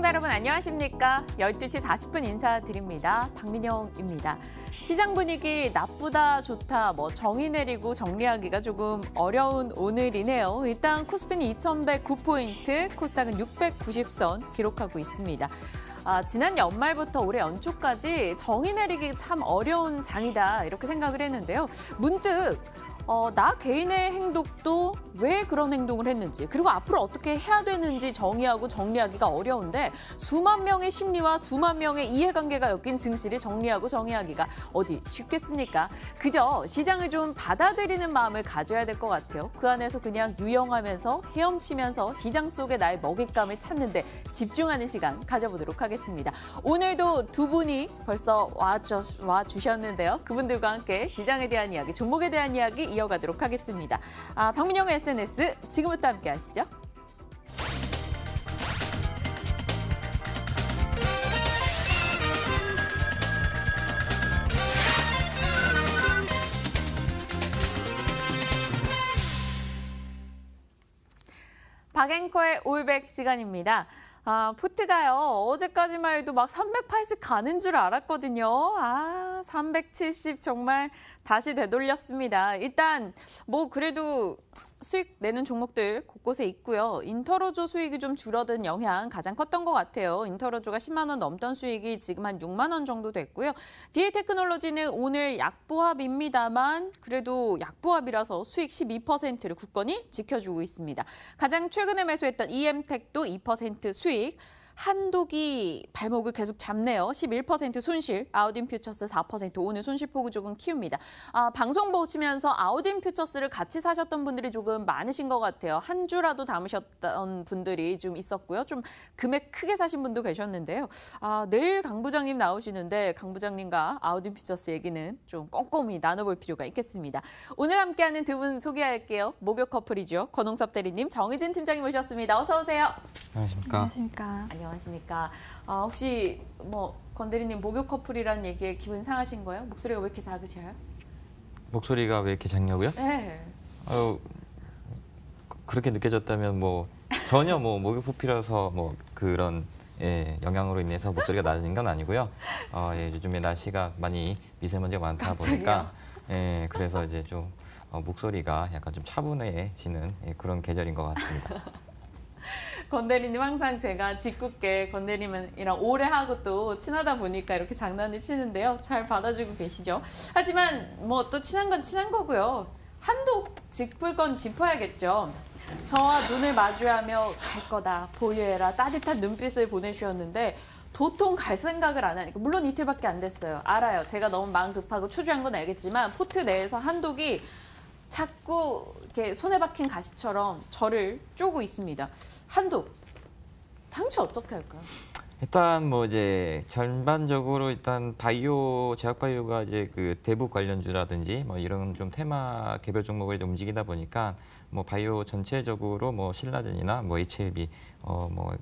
시청자 여러분 안녕하십니까? 12시 40분 인사드립니다. 박민영입니다. 시장 분위기 나쁘다 좋다 정의 내리고 정리하기가 조금 어려운 오늘이네요. 일단 코스피는 2109포인트, 코스닥은 690선 기록하고 있습니다. 지난 연말부터 올해 연초까지 정의 내리기 참 어려운 장이다 이렇게 생각을 했는데요. 문득 나 개인의 행동도 왜 그런 행동을 했는지 그리고 앞으로 어떻게 해야 되는지 정의하고 정리하기가 어려운데 수만 명의 심리와 수만 명의 이해관계가 엮인 증시를 정리하고 정의하기가 어디 쉽겠습니까? 그저 시장을 좀 받아들이는 마음을 가져야 될 것 같아요. 그 안에서 그냥 유영하면서 헤엄치면서 시장 속에 나의 먹잇감을 찾는 데 집중하는 시간 가져보도록 하겠습니다. 오늘도 두 분이 벌써 와주셨는데요. 그분들과 함께 시장에 대한 이야기, 종목에 대한 이야기 이어가도록 하겠습니다. 박민영의 SNS 지금부터 함께 하시죠. 박앵커의 올백 시간입니다. 푸트가요. 어제까지만 해도 막 380 가는 줄 알았거든요. 370 정말 다시 되돌렸습니다. 일단 그래도 수익 내는 종목들 곳곳에 있고요. 인터로조 수익이 좀 줄어든 영향 가장 컸던 것 같아요. 인터로조가 10만 원 넘던 수익이 지금 한 6만 원 정도 됐고요. DA테크놀로지는 오늘 약보합입니다만 그래도 약보합이라서 수익 12%를 굳건히 지켜주고 있습니다. 가장 최근에 매수했던 EM텍도 2% 수익. 한독이 발목을 계속 잡네요. 11% 손실, 아우딘퓨처스 4% 오늘 손실폭을 조금 키웁니다. 방송 보시면서 아우딘퓨처스를 같이 사셨던 분들이 조금 많으신 것 같아요. 한 주라도 담으셨던 분들이 좀 있었고요. 좀 금액 크게 사신 분도 계셨는데요. 내일 강 부장님 나오시는데 강 부장님과 아우딘퓨처스 얘기는 좀 꼼꼼히 나눠볼 필요가 있겠습니다. 오늘 함께하는 두 분 소개할게요. 목욕 커플이죠. 권홍섭 대리님, 정의진 팀장님 모셨습니다. 어서 오세요. 안녕하십니까. 안녕하십니까. 혹시 권 대리님 목욕 커플이라는 얘기에 기분 상하신 거예요? 목소리가 왜 이렇게 작으셔요? 목소리가 왜 이렇게 작냐고요? 네. 그렇게 느껴졌다면 전혀 목욕 커플이라서 그런 영향으로 인해서 목소리가 낮은 건 아니고요. 요즘에 날씨가 많이 미세먼지가 많다 보니까 그래서 이제 좀 목소리가 약간 좀 차분해지는 그런 계절인 것 같습니다. 권 대리님 항상 제가 짓궂게 권 대리님이랑 오래 하고 또 친하다 보니까 이렇게 장난을 치는데요. 잘 받아주고 계시죠. 하지만 또 친한 건 친한 거고요. 한독 짚을 건 짚어야겠죠. 저와 눈을 마주하며 갈 거다, 보유해라 따뜻한 눈빛을 보내주셨는데 도통 갈 생각을 안 하니까 물론 이틀밖에 안 됐어요. 알아요. 제가 너무 마음 급하고 초조한 건 알겠지만 포트 내에서 한독이 자꾸 이렇게 손에 박힌 가시처럼 저를 쪼고 있습니다. 한독, 당초 어떻게 할까요? 일단 이제 전반적으로 일단 바이오, 제약 바이오가 이제 그 대북 관련주라든지 이런 좀 테마 개별 종목을 움직이다 보니까 바이오 전체적으로 신라젠이나 HIV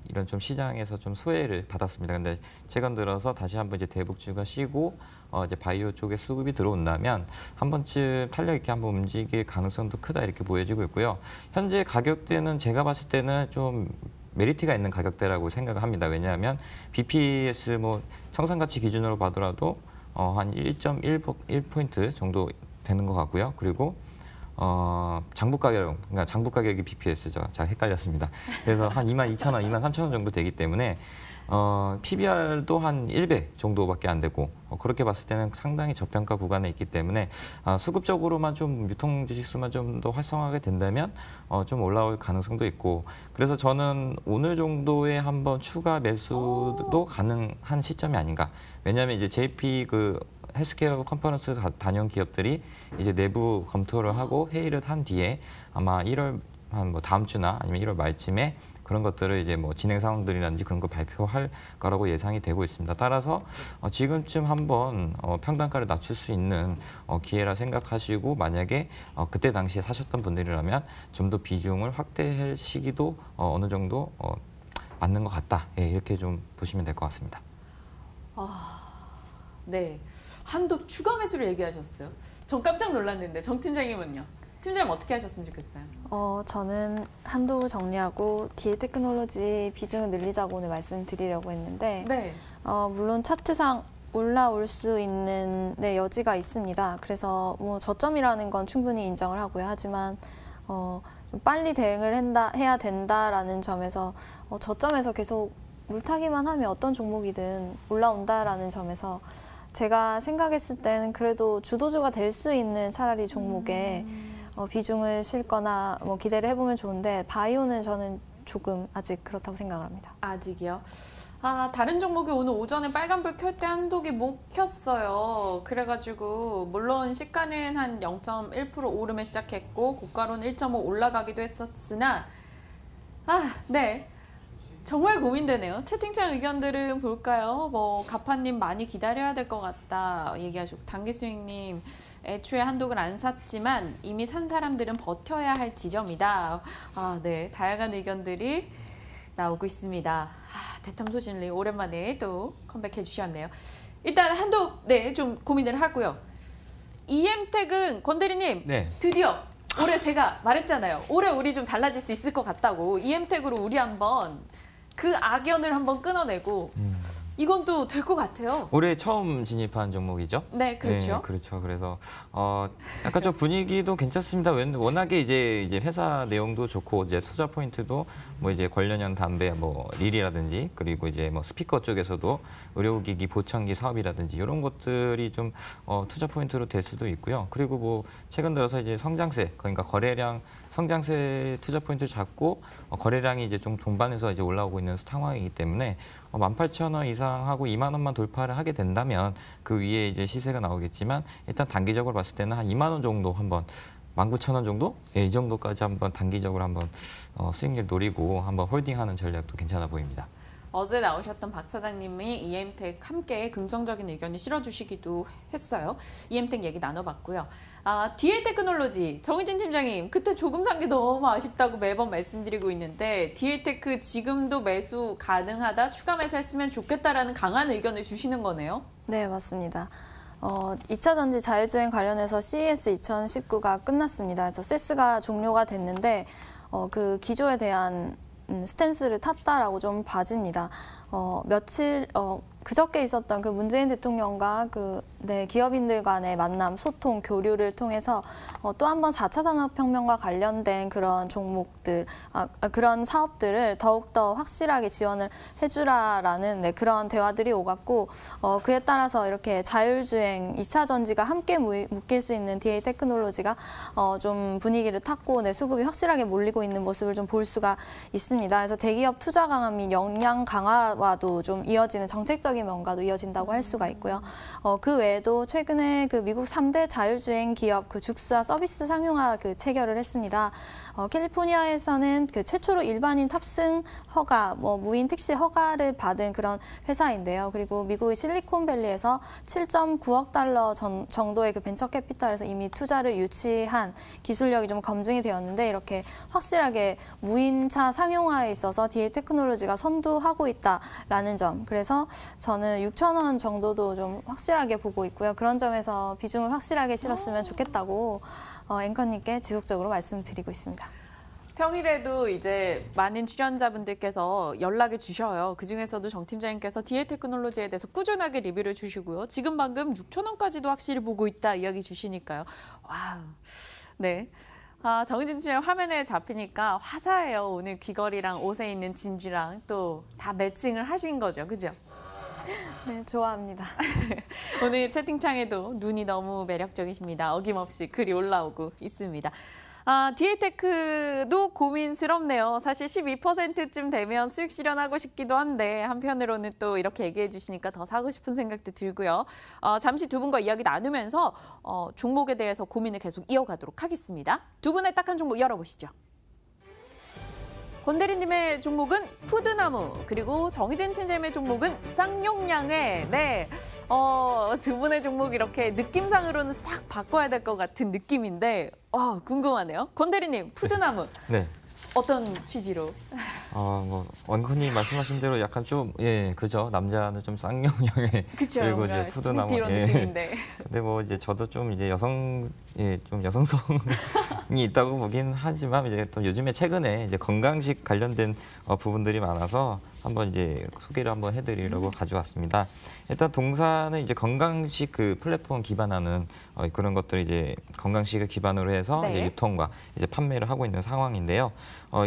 이런 좀 시장에서 좀 소외를 받았습니다. 근데 최근 들어서 다시 한번 이제 대북주가 쉬고 이제 바이오 쪽에 수급이 들어온다면 한 번쯤 탄력 있게 한번 움직일 가능성도 크다 이렇게 보여지고 있고요. 현재 가격대는 제가 봤을 때는 좀 메리트가 있는 가격대라고 생각을 합니다. 왜냐하면 BPS 청산가치 기준으로 봐더라도 한 1.1포인트 정도 되는 것 같고요. 그리고 장부 가격이 BPS죠. 잘 헷갈렸습니다. 그래서 한 22,000원, 23,000원 정도 되기 때문에 PBR도 한 1배 정도밖에 안 되고 그렇게 봤을 때는 상당히 저평가 구간에 있기 때문에 수급적으로만 좀 유통 주식수만 좀 더 활성화하게 된다면 좀 올라올 가능성도 있고 그래서 저는 오늘 정도의 한번 추가 매수도 가능한 시점이 아닌가. 왜냐하면 이제 JP 헬스케어 컨퍼런스 다녀온 기업들이 이제 내부 검토를 하고 회의를 한 뒤에 아마 1월 다음 주나 아니면 1월 말쯤에 그런 것들을 이제 진행 상황들이라든지 그런 거 발표할 거라고 예상이 되고 있습니다. 따라서 지금쯤 한번 평단가를 낮출 수 있는 기회라 생각하시고 만약에 그때 당시에 사셨던 분들이라면 좀 더 비중을 확대할 시기도 어느 정도 맞는 것 같다. 이렇게 좀 보시면 될 것 같습니다. 네. 한독 추가 매수를 얘기하셨어요. 전 깜짝 놀랐는데 정 팀장님은요? 팀장님 어떻게 하셨으면 좋겠어요? 저는 한독을 정리하고 DA 테크놀로지 비중을 늘리자고 오늘 말씀드리려고 했는데 네. 물론 차트상 올라올 수 있는 여지가 있습니다. 그래서 뭐 저점이라는 건 충분히 인정을 하고요. 하지만 좀 빨리 대응을 해야 된다라는 점에서 저점에서 계속 물타기만 하면 어떤 종목이든 올라온다라는 점에서 제가 생각했을 때는 그래도 주도주가 될 수 있는 차라리 종목에 비중을 실거나 뭐 기대를 해보면 좋은데 바이오는 저는 조금 아직 그렇다고 생각을 합니다. 아직이요? 다른 종목이 오늘 오전에 빨간불 켤 때 한독이 못 켰어요. 그래가지고 물론 시가는 한 0.1% 오르면 시작했고 고가로는 1.5 올라가기도 했었으나 네. 정말 고민되네요. 채팅창 의견들은 볼까요? 가파님 많이 기다려야 될 것 같다 얘기하시고, 단기수익님 애초에 한독을 안 샀지만 이미 산 사람들은 버텨야 할 지점이다. 네, 다양한 의견들이 나오고 있습니다. 대탐소신리 오랜만에 또 컴백해 주셨네요. 일단 한독 좀 고민을 하고요. EM택은 권대리님 네. 드디어 올해 제가 말했잖아요. 올해 우리 좀 달라질 수 있을 것 같다고. EM택으로 우리 한번 그 악연을 한번 끊어내고 이건 또 될 것 같아요. 올해 처음 진입한 종목이죠? 네, 그렇죠. 네, 그렇죠. 그래서 약간 좀 분위기도 괜찮습니다. 워낙에 이제 회사 내용도 좋고 이제 투자 포인트도 뭐 이제 관련형 담배 뭐 릴이라든지 그리고 이제 뭐 스피커 쪽에서도 의료기기 보청기 사업이라든지 이런 것들이 좀 투자 포인트로 될 수도 있고요. 그리고 뭐 최근 들어서 이제 성장세 그러니까 거래량 성장세 투자 포인트를 잡고 거래량이 이제 좀 동반해서 이제 올라오고 있는 상황이기 때문에 18,000원 이상 하고 2만 원만 돌파를 하게 된다면 그 위에 이제 시세가 나오겠지만 일단 단기적으로 봤을 때는 한 2만 원 정도 한번 19,000원 정도? 예, 이 정도까지 한번 단기적으로 한번 수익률 노리고 한번 홀딩하는 전략도 괜찮아 보입니다. 어제 나오셨던 박 사장님이 EM택 함께 긍정적인 의견을 실어주시기도 했어요. EM택 얘기 나눠봤고요. DA 테크놀로지 정의진 팀장님 그때 조금 산 게 너무 아쉽다고 매번 말씀드리고 있는데 DA 테크 지금도 매수 가능하다 추가 매수했으면 좋겠다라는 강한 의견을 주시는 거네요. 네, 맞습니다. 2차 전지 자율주행 관련해서 CES 2019가 끝났습니다. 그래서 세스가 종료가 됐는데 그 기조에 대한 스탠스를 탔다라고 좀 봐집니다. 그저께 있었던 그 문재인 대통령과 기업인들 간의 만남, 소통, 교류를 통해서 또 한 번 4차 산업혁명과 관련된 그런 종목들, 그런 사업들을 더욱더 확실하게 지원을 해주라라는 그런 대화들이 오갔고 그에 따라서 이렇게 자율주행, 2차 전지가 함께 묶일 수 있는 DA 테크놀로지가 좀 분위기를 탔고 수급이 확실하게 몰리고 있는 모습을 좀 볼 수가 있습니다. 그래서 대기업 투자 강화 및 역량 강화와도 좀 이어지는 정책적인 뭔가도 이어진다고 할 수가 있고요. 그 외에도 최근에 그 미국 3대 자율주행 기업 그 죽수와 서비스 상용화 체결을 했습니다. 캘리포니아에서는 최초로 일반인 탑승 허가, 무인 택시 허가를 받은 그런 회사인데요. 그리고 미국의 실리콘밸리에서 7.9억 달러 정도의 벤처 캐피탈에서 이미 투자를 유치한 기술력이 좀 검증이 되었는데 이렇게 확실하게 무인차 상용화에 있어서 DA 테크놀로지가 선두하고 있다라는 점. 그래서 저는 6,000원 정도도 좀 확실하게 보고 있고요. 그런 점에서 비중을 확실하게 실었으면 좋겠다고 앵커님께 지속적으로 말씀드리고 있습니다. 평일에도 이제 많은 출연자분들께서 연락을 주셔요. 그중에서도 정 팀장님께서 DA 테크놀로지에 대해서 꾸준하게 리뷰를 주시고요. 지금 방금 6,000원까지도 확실히 보고 있다 이야기 주시니까요. 와우. 네. 정의진 팀장 화면에 잡히니까 화사해요. 오늘 귀걸이랑 옷에 있는 진주랑 또 다 매칭을 하신 거죠. 그죠? 네, 좋아합니다. 오늘 채팅창에도 눈이 너무 매력적이십니다. 어김없이 글이 올라오고 있습니다. DA테크도 고민스럽네요. 사실 12%쯤 되면 수익 실현하고 싶기도 한데 한편으로는 또 이렇게 얘기해 주시니까 더 사고 싶은 생각도 들고요. 잠시 두 분과 이야기 나누면서 종목에 대해서 고민을 계속 이어가도록 하겠습니다. 두 분의 딱한 종목 열어보시죠. 권대리님의 종목은 푸드나무, 그리고 정의진 팀장님의 종목은 쌍용양회. 네, 두 분의 종목 이렇게 느낌상으로는 싹 바꿔야 될 것 같은 느낌인데 궁금하네요. 권대리님, 푸드나무. 네. 어떤 취지로? 뭐 원건님 말씀하신 대로 약간 좀 그죠. 남자는 좀 쌍용형의 그쵸. 그리고 이제 뭔가 푸드나무 이런 느낌인데. 근데 뭐 이제 저도 좀 이제 좀 여성성이 있다고 보긴 하지만 이제 또 요즘에 최근에 이제 건강식 관련된 부분들이 많아서 한번 이제 소개를 한번 해드리려고 가져왔습니다. 일단 동사는 이제 건강식 그 플랫폼 기반하는 그런 것들 이제 건강식을 기반으로 해서 네. 이제 유통과 이제 판매를 하고 있는 상황인데요.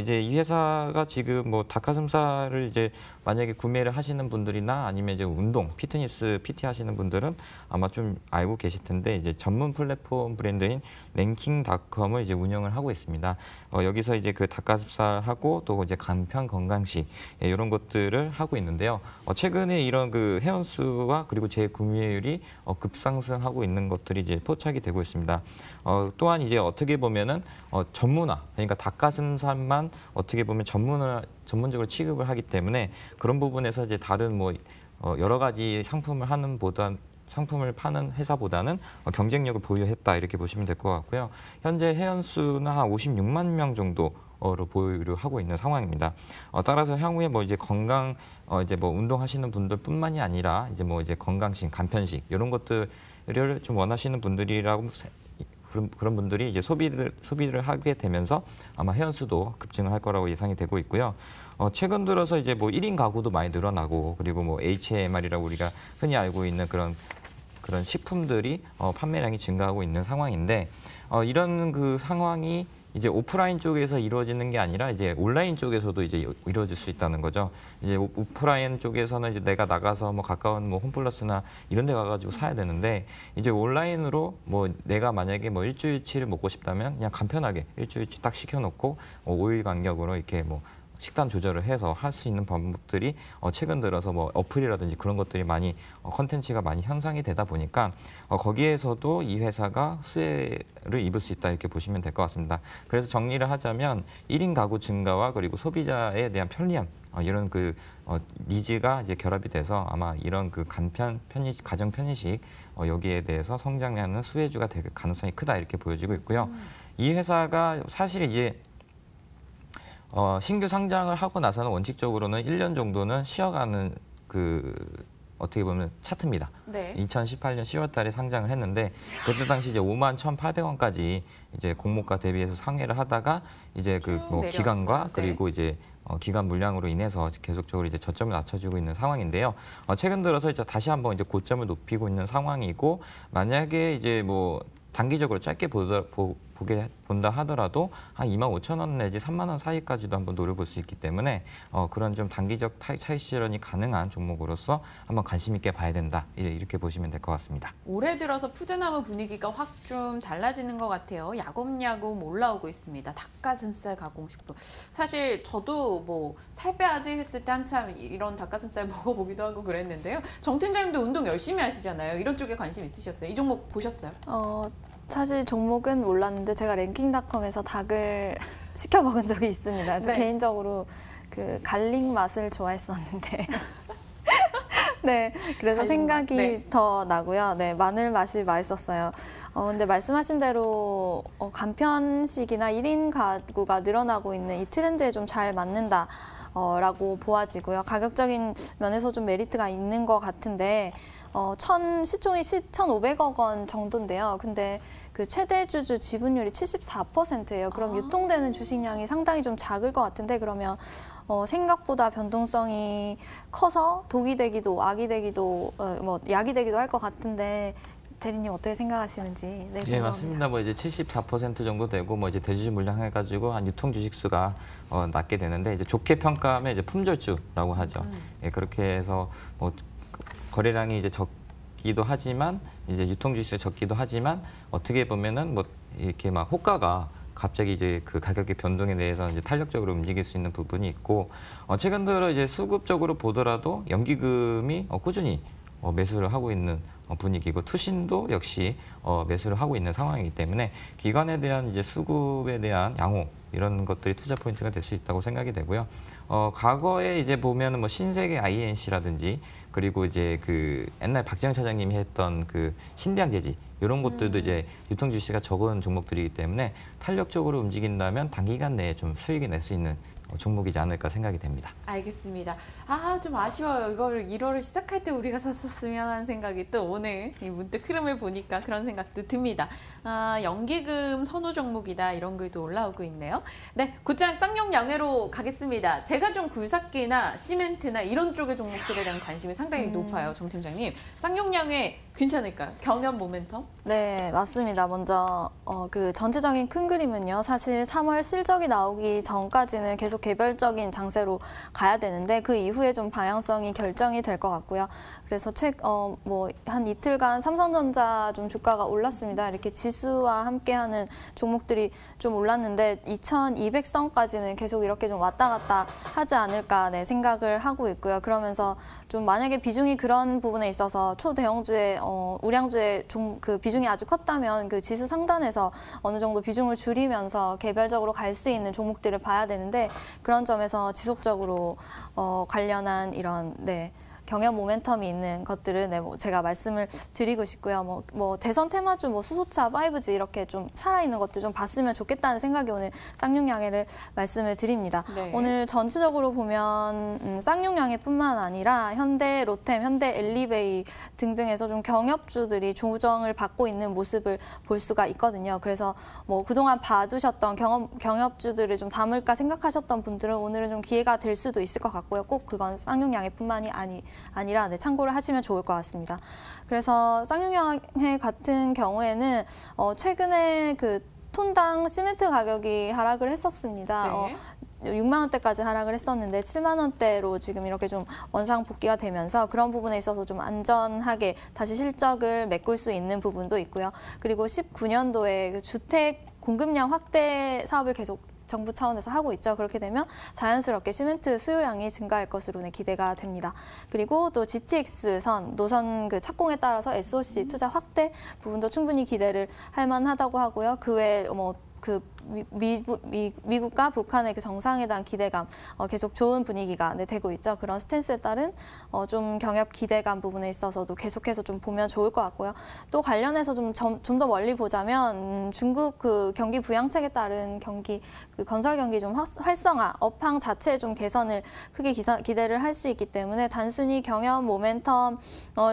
이제 이 회사가 지금 뭐 닭가슴살을 이제 만약에 구매를 하시는 분들이나 아니면 이제 운동, 피트니스, PT 하시는 분들은 아마 좀 알고 계실 텐데 이제 전문 플랫폼 브랜드인 랭킹닷컴을 이제 운영을 하고 있습니다. 여기서 이제 그 닭가슴살하고 또 이제 간편 건강식 이런 것들을 하고 있는데요. 최근에 이런 그 회원수와 그리고 재구매율이 급상승하고 있는 것들이 이제 포착이 되고 있습니다. 또한 이제 어떻게 보면은 전문화, 그러니까 닭가슴살만 어떻게 보면 전문적으로 취급을 하기 때문에 그런 부분에서 이제 다른 뭐 여러 가지 상품을 파는 회사보다는 경쟁력을 보유했다 이렇게 보시면 될 것 같고요. 현재 회원수는 한 56만 명 정도로 보유를 하고 있는 상황입니다. 따라서 향후에 뭐 이제 이제 뭐 운동하시는 분들뿐만이 아니라 이제 뭐 이제 건강식, 간편식 이런 것들을 좀 원하시는 분들이라고 그런 분들이 이제 소비를 하게 되면서 아마 회원수도 급증을 할 거라고 예상이 되고 있고요. 최근 들어서 이제 뭐 1인 가구도 많이 늘어나고 그리고 뭐 HMR이라고 우리가 흔히 알고 있는 그런 식품들이 판매량이 증가하고 있는 상황인데 이런 그 상황이 이제 오프라인 쪽에서 이루어지는 게 아니라 이제 온라인 쪽에서도 이제 이루어질 수 있다는 거죠. 이제 오프라인 쪽에서는 이제 내가 나가서 뭐 가까운 뭐 홈플러스나 이런 데 가가지고 사야 되는데 이제 온라인으로 뭐 내가 만약에 뭐 일주일치를 먹고 싶다면 그냥 간편하게 일주일치 딱 시켜놓고 5일 간격으로 이렇게 뭐 식단 조절을 해서 할 수 있는 방법들이 최근 들어서 뭐 어플이라든지 그런 것들이 많이 컨텐츠가 많이 형성이 되다 보니까 거기에서도 이 회사가 수혜를 입을 수 있다 이렇게 보시면 될 것 같습니다. 그래서 정리를 하자면 1인 가구 증가와 그리고 소비자에 대한 편리함 이런 그 니즈가 이제 결합이 돼서 아마 이런 그 가정 편의식 여기에 대해서 성장하는 수혜주가 될 가능성이 크다 이렇게 보여지고 있고요. 이 회사가 사실 이제 신규 상장을 하고 나서는 원칙적으로는 1년 정도는 쉬어가는 어떻게 보면 차트입니다. 네. 2018년 10월 달에 상장을 했는데 그때 당시 이제 51,800원까지 이제 공모가 대비해서 상회를 하다가 이제 그 뭐 내려왔어요. 기간과 네. 그리고 이제 기간 물량으로 인해서 계속적으로 이제 저점을 낮춰주고 있는 상황인데요. 최근 들어서 이제 다시 한번 이제 고점을 높이고 있는 상황이고 만약에 이제 뭐 단기적으로 짧게 본다 하더라도 한 25,000원 내지 3만 원 사이까지도 한번 노려볼 수 있기 때문에 그런 좀 단기적 차익 실현이 가능한 종목으로서 한번 관심 있게 봐야 된다 이렇게 보시면 될 것 같습니다. 올해 들어서 푸드나무 분위기가 확 좀 달라지는 것 같아요. 야곱야곱 올라오고 있습니다. 닭가슴살 가공식품. 사실 저도 뭐 살 빼야지 했을 때 한참 이런 닭가슴살 먹어보기도 하고 그랬는데요. 정 팀장님도 운동 열심히 하시잖아요. 이런 쪽에 관심 있으셨어요? 이 종목 보셨어요? 사실 종목은 몰랐는데 제가 랭킹닷컴에서 닭을 시켜 먹은 적이 있습니다. 그래서 네. 개인적으로 그 갈릭 맛을 좋아했었는데 네, 그래서 갈릭 생각이 맛, 네. 더 나고요. 네, 마늘 맛이 맛있었어요. 근데 말씀하신 대로 간편식이나 1인 가구가 늘어나고 있는 이 트렌드에 좀 잘 맞는다. 라고 보아지고요. 가격적인 면에서 좀 메리트가 있는 것 같은데 시총이 1,500억 원 정도인데요. 근데 그 최대 주주 지분율이 74%예요. 그럼 유통되는 주식량이 상당히 좀 작을 것 같은데 그러면 생각보다 변동성이 커서 독이 되기도 악이 되기도 약이 되기도 할 것 같은데 대리님 어떻게 생각하시는지 네, 예, 맞습니다. 뭐 이제 74% 정도 되고 뭐 이제 대주주 물량 해가지고 한 유통 주식 수가 낮게 되는데 이제 좋게 평가하면 이제 품절주라고 하죠. 예, 그렇게 해서 뭐 거래량이 이제 적기도 하지만 이제 유통 주식 수가 적기도 하지만 어떻게 보면은 뭐 이렇게 막 호가가 갑자기 이제 그 가격의 변동에 대해서 이제 탄력적으로 움직일 수 있는 부분이 있고 최근 들어 이제 수급적으로 보더라도 연기금이 꾸준히 매수를 하고 있는 분위기고 투신도 역시 매수를 하고 있는 상황이기 때문에 기관에 대한 이제 수급에 대한 양호 이런 것들이 투자 포인트가 될 수 있다고 생각이 되고요. 과거에 이제 보면은 뭐 신세계 INC라든지 그리고 이제 그 옛날 박재영 차장님이 했던 그 신대양제지 이런 것들도 이제 유통 주시가 적은 종목들이기 때문에 탄력적으로 움직인다면 단기간 내에 좀 수익이 낼 수 있는 종목이지 않을까 생각이 됩니다. 알겠습니다. 좀 아쉬워요. 이거를 1월을 시작할 때 우리가 샀었으면 하는 생각이 또 오늘 이 문득 흐름을 보니까 그런 생각도 듭니다. 연기금 선호 종목이다 이런 글도 올라오고 있네요. 네, 곧장 쌍용 양해로 가겠습니다. 제가 좀 굴삭기나 시멘트나 이런 쪽의 종목들에 대한 관심이 상당히 높아요. 정 팀장님. 쌍용 양해 괜찮을까요? 경연 모멘텀? 네, 맞습니다. 먼저 그 전체적인 큰 그림은요. 사실 3월 실적이 나오기 전까지는 계속 개별적인 장세로 가야 되는데 그 이후에 좀 방향성이 결정이 될 것 같고요. 그래서 한 이틀간 삼성전자 좀 주가가 올랐습니다. 이렇게 지수와 함께하는 종목들이 좀 올랐는데 2200선까지는 계속 이렇게 좀 왔다 갔다 하지 않을까 생각을 하고 있고요. 그러면서 좀 만약에 비중이 그런 부분에 있어서 초대형주의 우량주의 그 비중이 아주 컸다면 그 지수 상단에서 어느 정도 비중을 줄이면서 개별적으로 갈 수 있는 종목들을 봐야 되는데 그런 점에서 지속적으로 관련한 이런 경연 모멘텀이 있는 것들을 제가 말씀을 드리고 싶고요. 대선 테마주, 수소차, 5G 이렇게 좀 살아있는 것들 좀 봤으면 좋겠다는 생각이 오늘 쌍용양해를 말씀을 드립니다. 네. 오늘 전체적으로 보면 쌍용양해뿐만 아니라 현대, 로템, 현대, 엘리베이 등등에서 좀 경협주들이 조정을 받고 있는 모습을 볼 수가 있거든요. 그래서 그동안 봐두셨던 경협주들을 좀 담을까 생각하셨던 분들은 오늘은 좀 기회가 될 수도 있을 것 같고요. 꼭 그건 쌍용양해뿐만이 아니라 참고를 하시면 좋을 것 같습니다. 그래서 쌍용양해 같은 경우에는 최근에 그 톤당 시멘트 가격이 하락을 했었습니다. 네. 6만 원대까지 하락을 했었는데 7만 원대로 지금 이렇게 좀 원상 복귀가 되면서 그런 부분에 있어서 좀 안전하게 다시 실적을 메꿀 수 있는 부분도 있고요. 그리고 19년도에 그 주택 공급량 확대 사업을 계속 정부 차원에서 하고 있죠. 그렇게 되면 자연스럽게 시멘트 수요량이 증가할 것으로 기대가 됩니다. 그리고 또 GTX-선 노선 그 착공에 따라서 SOC 투자 확대 부분도 충분히 기대를 할 만하다고 하고요. 그 외에 미국과 북한의 그 정상회담 기대감 계속 좋은 분위기가 되고 있죠. 그런 스탠스에 따른 좀 경협 기대감 부분에 있어서도 계속해서 좀 보면 좋을 것 같고요. 또 관련해서 좀 더 멀리 보자면 중국 그 경기 부양책에 따른 그 건설 경기 좀 활성화, 업황 자체의 좀 개선을 크게 기대를 할 수 있기 때문에 단순히 경협 모멘텀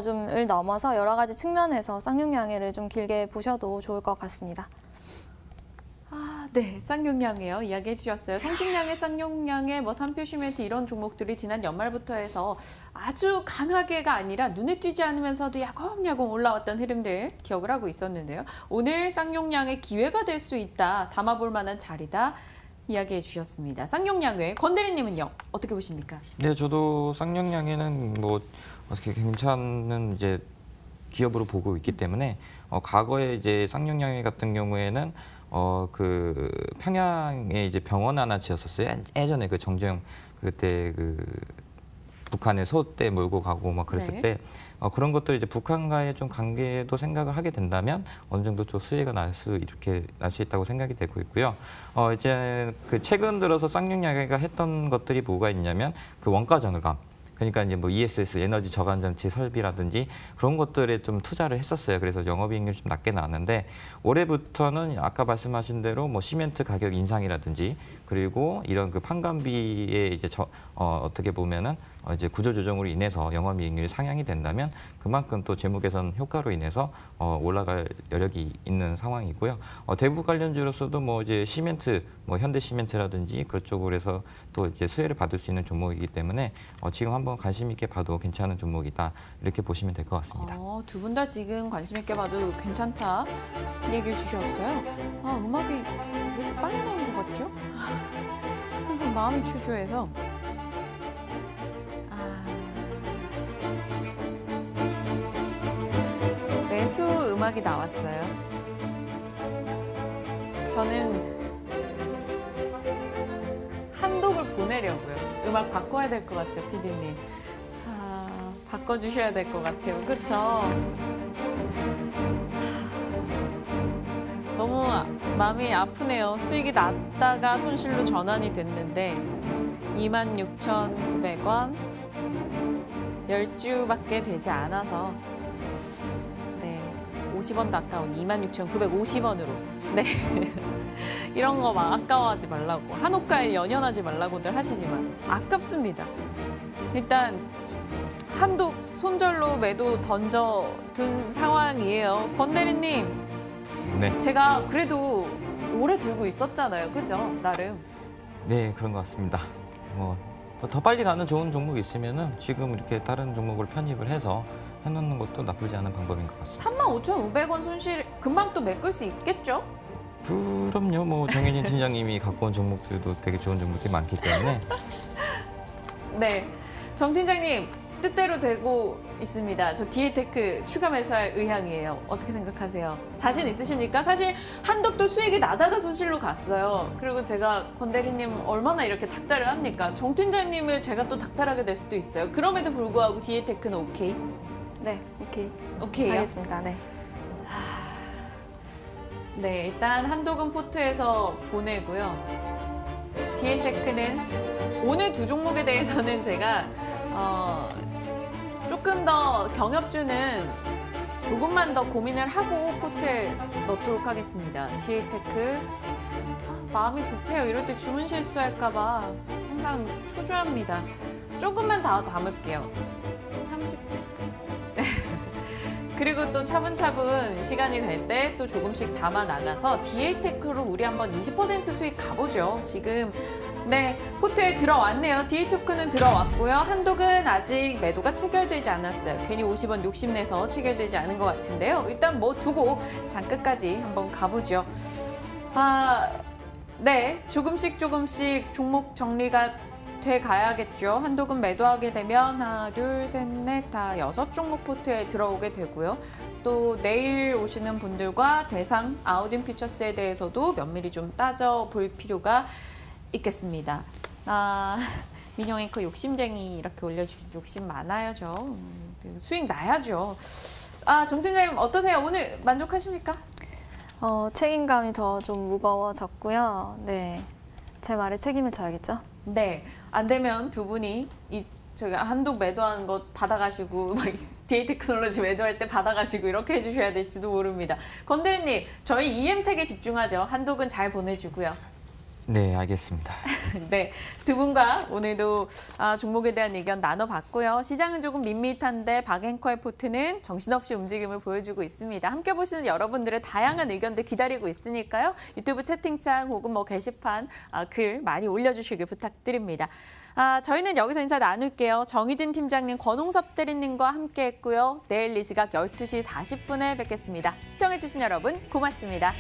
좀을 넘어서 여러 가지 측면에서 쌍용양해를 좀 길게 보셔도 좋을 것 같습니다. 네, 쌍용양해요. 이야기해 주셨어요. 성신양해, 쌍용양해, 삼표 시멘트 이런 종목들이 지난 연말부터 해서 아주 강하게가 아니라 눈에 띄지 않으면서도 야금야금 올라왔던 흐름들 기억을 하고 있었는데요. 오늘 쌍용양해 기회가 될 수 있다, 담아볼 만한 자리다 이야기해 주셨습니다. 쌍용양해, 권 대리님은요? 어떻게 보십니까? 네, 저도 쌍용양해는 어떻게 괜찮은 이제 기업으로 보고 있기 때문에 과거에 이제 쌍용양해 같은 경우에는 그 평양에 이제 병원 하나 지었었어요. 예전에 그 정주영 그때 그 북한에 소떼 몰고 가고 그랬을 네. 때 그런 것들 이제 북한과의 좀 관계도 생각을 하게 된다면 어느 정도 좀 수혜가 날 수 있다고 생각이 되고 있고요. 이제 그 최근 들어서 쌍용양해가 했던 것들이 뭐가 있냐면 그 원가 절감. 그러니까 이제 ESS 에너지 저감 장치 설비라든지 그런 것들에 좀 투자를 했었어요. 그래서 영업이익률이 좀 낮게 나왔는데 올해부터는 아까 말씀하신 대로 시멘트 가격 인상이라든지 그리고 이런 그 판관비의 이제 어떻게 보면은 이제 구조조정으로 인해서 영업이익률이 상향이 된다면 그만큼 또 재무개선 효과로 인해서 올라갈 여력이 있는 상황이고요. 대부 관련주로서도 이제 시멘트, 현대시멘트라든지 그쪽으로 해서 또 이제 수혜를 받을 수 있는 종목이기 때문에 지금 한번 관심 있게 봐도 괜찮은 종목이다 이렇게 보시면 될 것 같습니다. 두 분 다 지금 관심 있게 봐도 괜찮다 얘기를 주셨어요. 음악이 왜 이렇게 빨리 나온 것 같죠? 항상 마음이 추주해서. 매수 음악이 나왔어요. 저는 한독을 보내려고요. 음악 바꿔야 될 것 같죠, PD님? 바꿔주셔야 될 것 같아요. 그렇죠? 너무 마음이 아프네요. 수익이 났다가 손실로 전환이 됐는데 26,900원 10주밖에 되지 않아서 50원도 아까운 26,950원으로 이런 거 막 아까워하지 말라고 한옥가에 연연하지 말라고들 하시지만 아깝습니다. 일단 한독 손절로 매도 던져둔 상황이에요. 권 대리님, 네. 제가 그래도 오래 들고 있었잖아요. 그죠? 나름. 네, 그런 것 같습니다. 더 빨리 가는 좋은 종목이 있으면은 지금 이렇게 다른 종목을 편입을 해서 해놓는 것도 나쁘지 않은 방법인 것 같습니다. 35,500원 손실 금방 또 메꿀 수 있겠죠? 그럼요. 정혜진 팀장님이 갖고 온 종목들도 되게 좋은 종목이 많기 때문에. 네. 정 팀장님, 뜻대로 되고 있습니다. 저 디에테크 추가 매수할 의향이에요. 어떻게 생각하세요? 자신 있으십니까? 사실 한독도 수익이 나다가 손실로 갔어요. 그리고 제가 권 대리님 얼마나 이렇게 닥달을 합니까? 정 팀장님을 제가 또 닥달하게 될 수도 있어요. 그럼에도 불구하고 디에테크는 오케이? 네, 오케이. 오케이요? 하겠습니다. 네. 네, 일단 한독은 포트에서 보내고요. 디에테크는 오늘 두 종목에 대해서는 제가 조금 더 경협주는 조금만 더 고민을 하고 포트에 넣도록 하겠습니다. 디에테크 마음이 급해요. 이럴 때 주문 실수할까 봐 항상 초조합니다. 조금만 더 담을게요. 30초. 그리고 또 차분차분 시간이 될 때 또 조금씩 담아 나가서 디에테크로 우리 한번 20% 수익 가보죠. 지금 네, 포트에 들어왔네요. 디에테크는 들어왔고요. 한독은 아직 매도가 체결되지 않았어요. 괜히 50원 욕심내서 체결되지 않은 것 같은데요. 일단 뭐 두고 장끝까지 한번 가보죠. 네, 조금씩 종목 정리가 돼 가야겠죠. 한독은 매도하게 되면 하나, 둘, 셋, 넷, 다 6종목 포트에 들어오게 되고요. 또 내일 오시는 분들과 대상 아우딘 퓨처스에 대해서도 면밀히 좀 따져볼 필요가 있겠습니다. 민영 앵커 욕심쟁이 이렇게 올려주신 욕심 많아요, 저. 수익 나야죠. 정 팀장님 어떠세요? 오늘 만족하십니까? 책임감이 더 좀 무거워졌고요. 네, 제 말에 책임을 져야겠죠? 네, 안 되면 두 분이 제가 한독 매도하는 것 받아가시고 디에테크놀로지 매도할 때 받아가시고 이렇게 해주셔야 될지도 모릅니다. 권 대리님, 저희 EM택에 집중하죠. 한독은 잘 보내주고요. 네, 알겠습니다. 네, 두 분과 오늘도 종목에 대한 의견 나눠봤고요. 시장은 조금 밋밋한데 박앵커의 포트는 정신없이 움직임을 보여주고 있습니다. 함께 보시는 여러분들의 다양한 의견들 기다리고 있으니까요. 유튜브 채팅창 혹은 게시판 글 많이 올려주시길 부탁드립니다. 저희는 여기서 인사 나눌게요. 정희진 팀장님, 권홍섭 대리님과 함께했고요. 내일 이 시각 12시 40분에 뵙겠습니다. 시청해주신 여러분 고맙습니다.